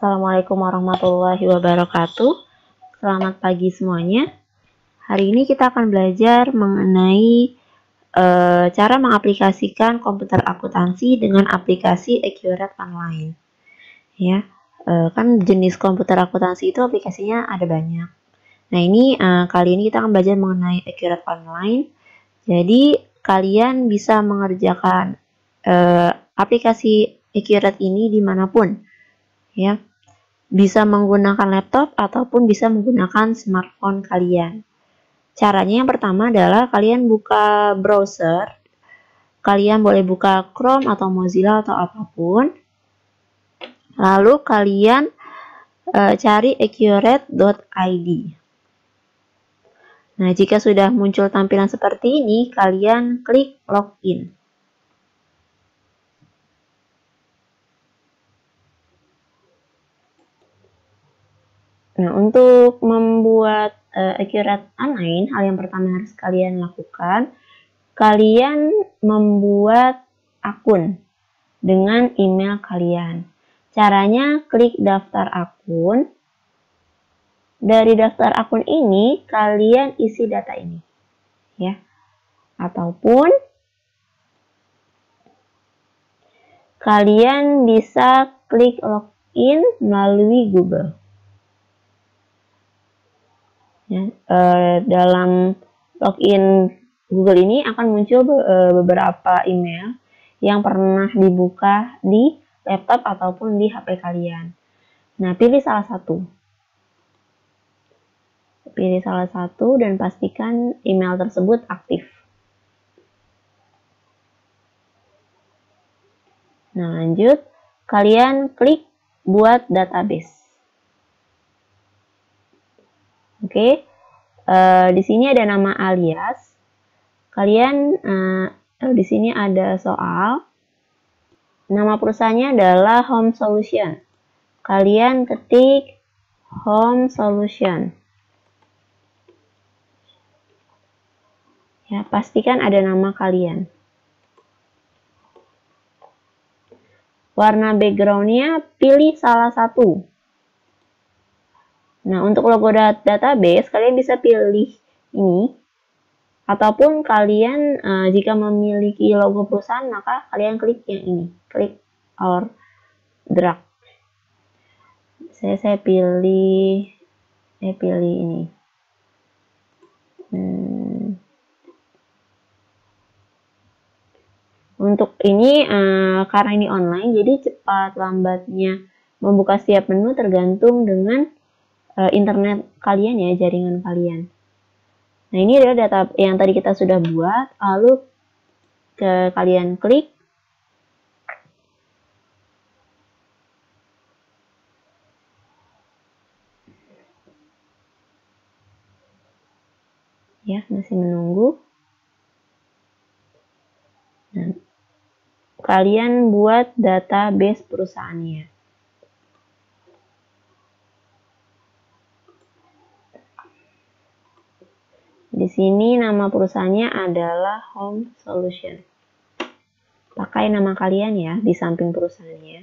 Assalamualaikum warahmatullahi wabarakatuh. Selamat pagi semuanya. Hari ini kita akan belajar mengenai cara mengaplikasikan komputer akuntansi dengan aplikasi Accurate Online. Ya, kan jenis komputer akuntansi itu aplikasinya ada banyak. Nah ini kali ini kita akan belajar mengenai Accurate Online. Jadi kalian bisa mengerjakan aplikasi Accurate ini dimanapun, ya. Bisa menggunakan laptop ataupun bisa menggunakan smartphone kalian. Caranya yang pertama adalah kalian buka browser. Kalian boleh buka Chrome atau Mozilla atau apapun. Lalu kalian cari accurate.id. Nah, jika sudah muncul tampilan seperti ini, kalian klik login. Nah, untuk membuat Accurate Online, hal yang pertama harus kalian lakukan, kalian membuat akun dengan email kalian. Caranya klik daftar akun. Dari daftar akun ini, kalian isi data ini, ya. Ataupun kalian bisa klik login melalui Google. Ya, dalam login Google ini akan muncul beberapa email yang pernah dibuka di laptop ataupun di HP kalian. Nah, pilih salah satu. Pilih salah satu dan pastikan email tersebut aktif. Nah, lanjut. Kalian klik buat database. Oke, di sini ada nama alias. Kalian di sini ada soal. Nama perusahaannya adalah Home Solution. Kalian ketik Home Solution. Ya, pastikan ada nama kalian. Warna backgroundnya pilih salah satu. Nah, untuk logo database, kalian bisa pilih ini. Ataupun kalian jika memiliki logo perusahaan, maka kalian klik yang ini. Klik or drag. Saya pilih ini. Untuk ini, karena ini online, jadi cepat lambatnya membuka setiap menu tergantung dengan internet kalian, ya, jaringan kalian. Nah, ini adalah data yang tadi kita sudah buat, lalu kalian klik. Ya, masih menunggu. Nah, kalian buat database perusahaannya. Di sini nama perusahaannya adalah Home Solution. Pakai nama kalian, ya, di samping perusahaannya.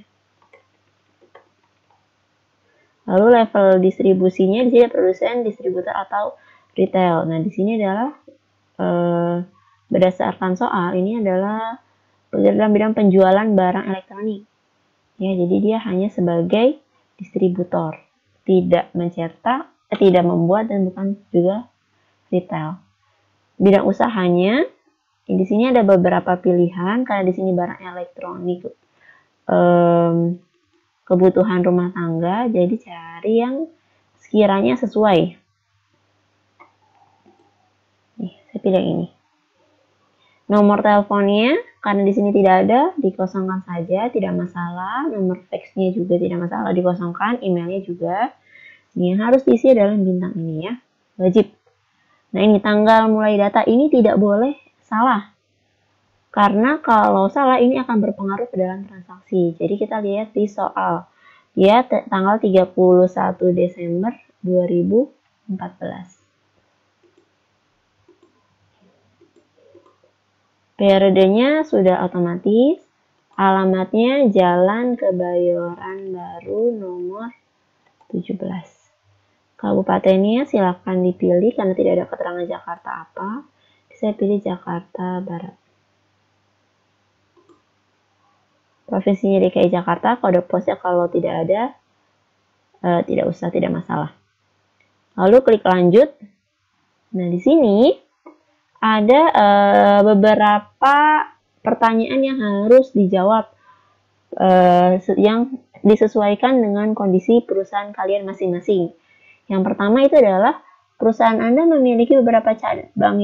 Lalu level distribusinya di sini produsen, distributor atau retail. Nah, di sini adalah berdasarkan soal, ini adalah dalam bidang penjualan barang elektronik. Ya, jadi dia hanya sebagai distributor, tidak mencetak, tidak membuat, dan bukan juga retail. Bidang usahanya, di sini ada beberapa pilihan karena di sini barang elektronik, kebutuhan rumah tangga, jadi cari yang sekiranya sesuai. Nih, saya pilih ini. Nomor teleponnya, karena di sini tidak ada, dikosongkan saja, tidak masalah. Nomor faxnya juga tidak masalah, dikosongkan. Emailnya juga. Ini yang harus diisi adalah bintang ini, ya, wajib. Nah, ini tanggal mulai data ini tidak boleh salah. Karena kalau salah ini akan berpengaruh ke dalam transaksi. Jadi kita lihat di soal. Ya, tanggal 31 Desember 2014. Periodenya sudah otomatis. Alamatnya Jalan Kebayoran Baru nomor 17. Kabupatennya silakan dipilih karena tidak ada keterangan Jakarta apa. Saya pilih Jakarta Barat. Provinsinya DKI Jakarta, kode posnya kalau tidak ada, tidak usah, tidak masalah. Lalu klik lanjut. Nah, di sini ada beberapa pertanyaan yang harus dijawab yang disesuaikan dengan kondisi perusahaan kalian masing-masing. Yang pertama itu adalah perusahaan Anda memiliki beberapa cabang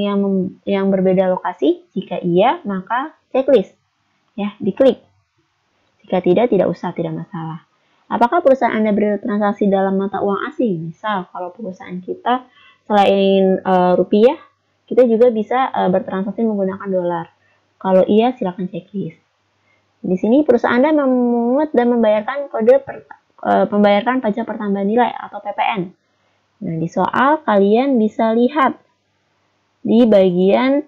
yang berbeda lokasi. Jika iya, maka checklist. Ya, diklik. Jika tidak usah, tidak masalah. Apakah perusahaan Anda bertransaksi dalam mata uang asing? Misal, kalau perusahaan kita selain rupiah, kita juga bisa bertransaksi menggunakan dolar. Kalau iya, silakan checklist. Di sini perusahaan Anda memungut dan membayarkan kode pembayaran pajak pertambahan nilai atau PPN. Nah, di soal kalian bisa lihat di bagian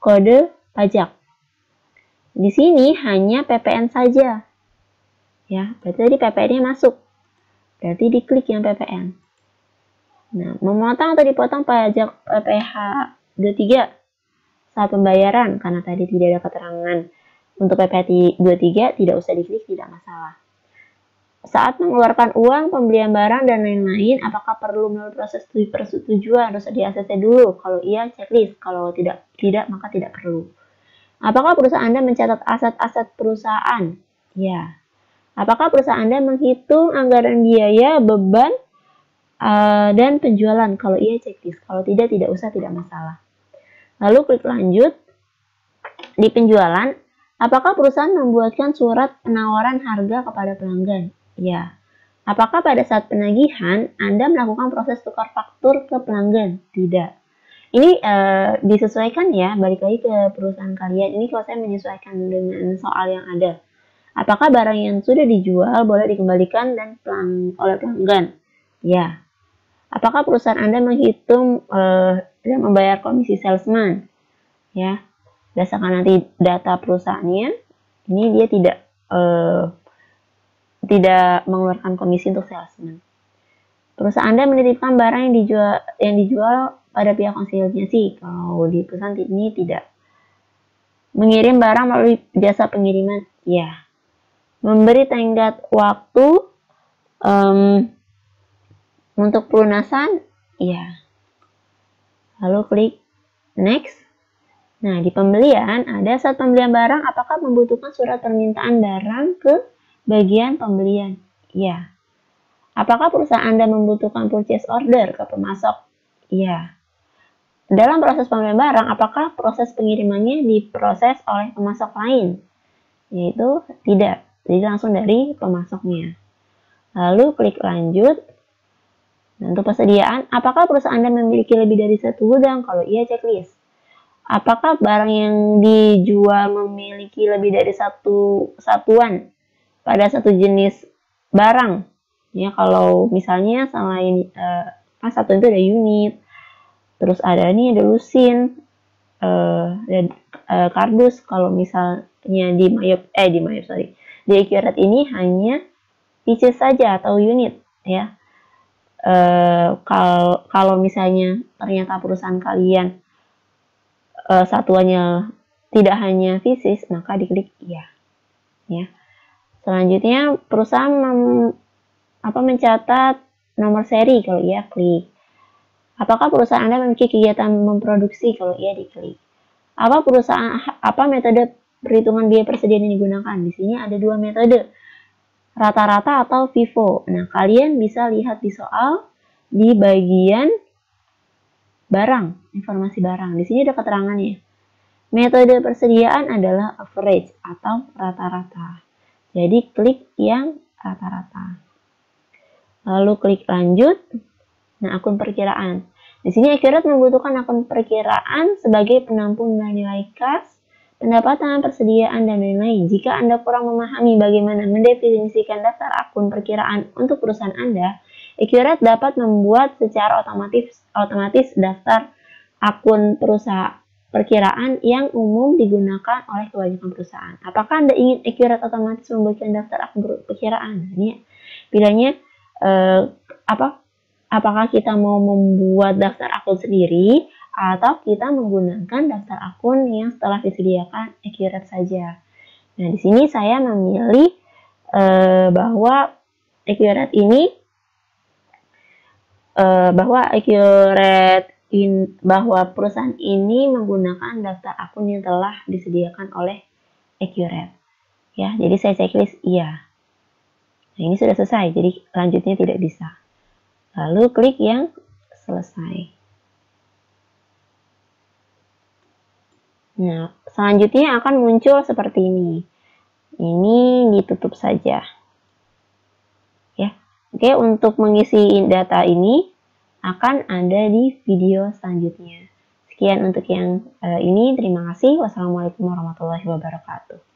kode pajak. Di sini hanya PPN saja. Ya, berarti tadi PPN-nya masuk. Berarti diklik yang PPN. Nah, memotong atau dipotong pajak PPh 23 saat pembayaran karena tadi tidak ada keterangan untuk PPh 23 tidak usah diklik, tidak masalah. Saat mengeluarkan uang, pembelian barang dan lain-lain, apakah perlu melalui proses persetujuan? Harus di ACC dulu. Kalau iya, checklist. Kalau tidak maka tidak perlu. Apakah perusahaan Anda mencatat aset-aset perusahaan? Ya. Apakah perusahaan Anda menghitung anggaran biaya, beban, dan penjualan? Kalau iya, checklist. Kalau tidak usah, tidak masalah. Lalu klik lanjut. Di penjualan, apakah perusahaan membuatkan surat penawaran harga kepada pelanggan? Ya. Apakah pada saat penagihan, Anda melakukan proses tukar faktur ke pelanggan? Tidak. Ini disesuaikan ya, balik lagi ke perusahaan kalian. Ini kalau saya menyesuaikan dengan soal yang ada. Apakah barang yang sudah dijual boleh dikembalikan oleh pelanggan? Ya. Apakah perusahaan Anda menghitung dan membayar komisi salesman? Ya. Berdasarkan nanti data perusahaannya, ini dia tidak mengeluarkan komisi untuk salesman. Perusahaan Anda menitipkan barang yang dijual pada pihak konsinyasi. Kalau di perusahaan ini tidak. Mengirim barang melalui jasa pengiriman, ya. Memberi tenggat waktu untuk pelunasan, ya. Lalu klik next. Nah, di pembelian ada saat pembelian barang, apakah membutuhkan surat permintaan barang ke bagian pembelian? Ya. Apakah perusahaan Anda membutuhkan purchase order ke pemasok? Ya. Dalam proses pembelian barang, apakah proses pengirimannya diproses oleh pemasok lain? Yaitu tidak. Jadi langsung dari pemasoknya. Lalu klik lanjut. Nah, untuk persediaan, apakah perusahaan Anda memiliki lebih dari satu gudang? Kalau iya, checklist. Apakah barang yang dijual memiliki lebih dari satu satuan pada satu jenis barang? Ya, kalau misalnya selain satu itu ada unit, terus ada lusin, dan kardus. Kalau misalnya di Accurate ini hanya pieces saja atau unit, ya. Kalau misalnya ternyata perusahaan kalian satuannya tidak hanya fisik, maka diklik iya. Ya. Selanjutnya perusahaan mencatat nomor seri, kalau iya klik. Apakah perusahaan Anda memiliki kegiatan memproduksi? Kalau iya, diklik. Apa metode perhitungan biaya persediaan yang digunakan? Di sini ada dua metode, rata-rata atau FIFO. Nah, kalian bisa lihat di soal di bagian barang, informasi barang. Di sini ada keterangannya. Metode persediaan adalah average atau rata-rata. Jadi klik yang rata-rata. Lalu klik lanjut. Nah, akun perkiraan. Di sini Accurate membutuhkan akun perkiraan sebagai penampung nilai kas, pendapatan, persediaan, dan lain-lain. Jika Anda kurang memahami bagaimana mendefinisikan daftar akun perkiraan untuk perusahaan Anda, Accurate dapat membuat secara otomatis daftar akun perkiraan yang umum digunakan oleh kebanyakan perusahaan. Apakah Anda ingin accurate otomatis membagikan daftar akun perkiraan? Ini pilihannya apakah kita mau membuat daftar akun sendiri atau kita menggunakan daftar akun yang setelah disediakan accurate saja. Nah, di sini saya memilih bahwa accurate ini bahwa perusahaan ini menggunakan daftar akun yang telah disediakan oleh accurate. Ya, jadi saya checklist iya. Nah, ini sudah selesai, jadi lanjutnya tidak bisa. Lalu klik yang selesai. Nah, selanjutnya akan muncul seperti ini. Ini ditutup saja. Ya. Oke, untuk mengisi data ini akan ada di video selanjutnya. Sekian untuk yang ini. Terima kasih. Wassalamualaikum warahmatullahi wabarakatuh.